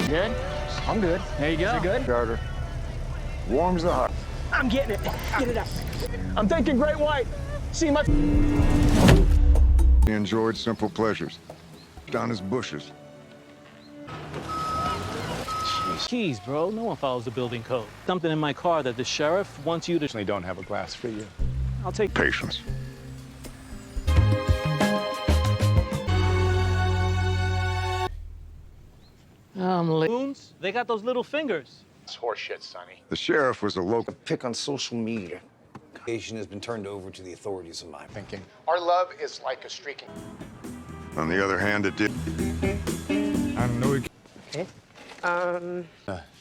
Good? I'm good. There you go. You good? Carter. Warms the heart. I'm getting it. Get it up. I'm thinking great white. See my... He enjoyed simple pleasures. Down his bushes. Keys, bro. No one follows the building code. Something in my car that the sheriff wants you to... They don't have a glass for you. I'll take... Patience. Loons? They got those little fingers. It's horseshit, Sonny. The sheriff was a local. Pick on social media. Patient has been turned over to the authorities in my Thinking. Our love is like a streaking. On the other hand, it did. I know you.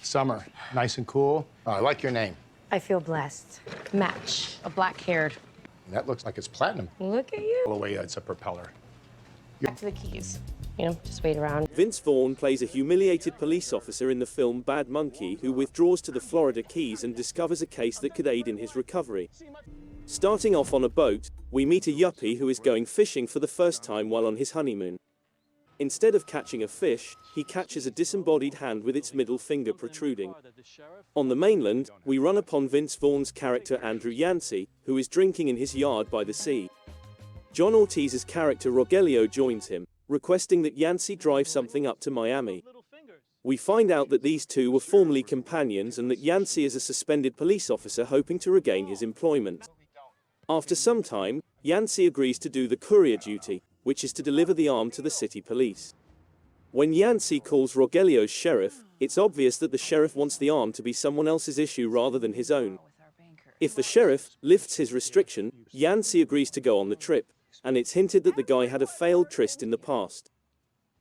Summer, nice and cool. Oh, I like your name. I feel blessed. Match. A black-haired. That looks like it's platinum. Look at you. All the way, it's a propeller. Back to the keys. You know, just wait around. Vince Vaughn plays a humiliated police officer in the film Bad Monkey who withdraws to the Florida Keys and discovers a case that could aid in his recovery. Starting off on a boat, we meet a yuppie who is going fishing for the first time while on his honeymoon. Instead of catching a fish, he catches a disembodied hand with its middle finger protruding. On the mainland, we run upon Vince Vaughn's character Andrew Yancey, who is drinking in his yard by the sea. John Ortiz's character Rogelio joins him, requesting that Yancey drive something up to Miami. We find out that these two were formerly companions and that Yancey is a suspended police officer hoping to regain his employment. After some time, Yancey agrees to do the courier duty, which is to deliver the arm to the city police. When Yancey calls Rogelio's sheriff, it's obvious that the sheriff wants the arm to be someone else's issue rather than his own. If the sheriff lifts his restriction, Yancey agrees to go on the trip, and it's hinted that the guy had a failed tryst in the past.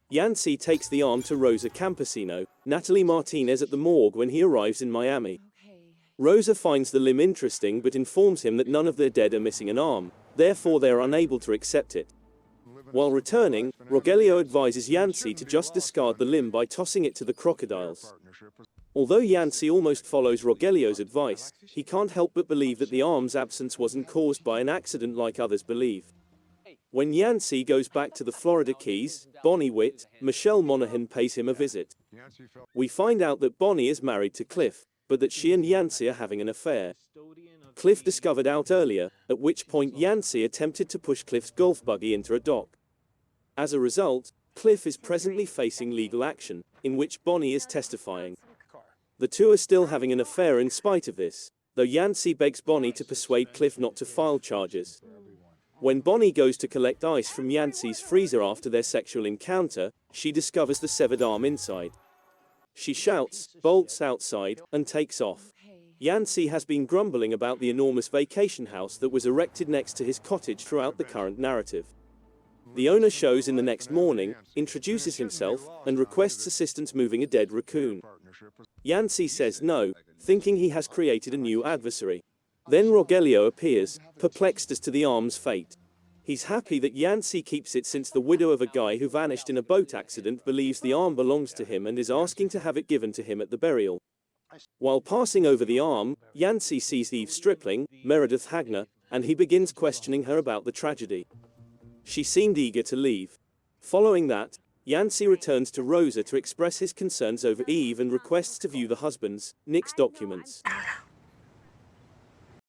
Yancey takes the arm to Rosa Campesino, Natalie Martinez at the morgue when he arrives in Miami. Rosa finds the limb interesting but informs him that none of their dead are missing an arm, therefore they are unable to accept it. While returning, Rogelio advises Yancey to just discard the limb by tossing it to the crocodiles. Although Yancey almost follows Rogelio's advice, he can't help but believe that the arm's absence wasn't caused by an accident like others believe. When Yancey goes back to the Florida Keys, Bonnie Witt, Michelle Monaghan pays him a visit. We find out that Bonnie is married to Cliff, but that she and Yancey are having an affair. Cliff discovered out earlier, at which point Yancey attempted to push Cliff's golf buggy into a dock. As a result, Cliff is presently facing legal action, in which Bonnie is testifying. The two are still having an affair in spite of this, though Yancey begs Bonnie to persuade Cliff not to file charges. When Bonnie goes to collect ice from Yancey's freezer after their sexual encounter, she discovers the severed arm inside. She shouts, bolts outside, and takes off. Yancey has been grumbling about the enormous vacation house that was erected next to his cottage throughout the current narrative. The owner shows in the next morning, introduces himself, and requests assistance moving a dead raccoon. Yancey says no, thinking he has created a new adversary. Then Rogelio appears, perplexed as to the arm's fate. He's happy that Yancey keeps it since the widow of a guy who vanished in a boat accident believes the arm belongs to him and is asking to have it given to him at the burial. While passing over the arm, Yancey sees Eve Stripling, Meredith Hagner, and he begins questioning her about the tragedy. She seemed eager to leave. Following that, Yancey returns to Rosa to express his concerns over Eve and requests to view the husband's, Nick's documents.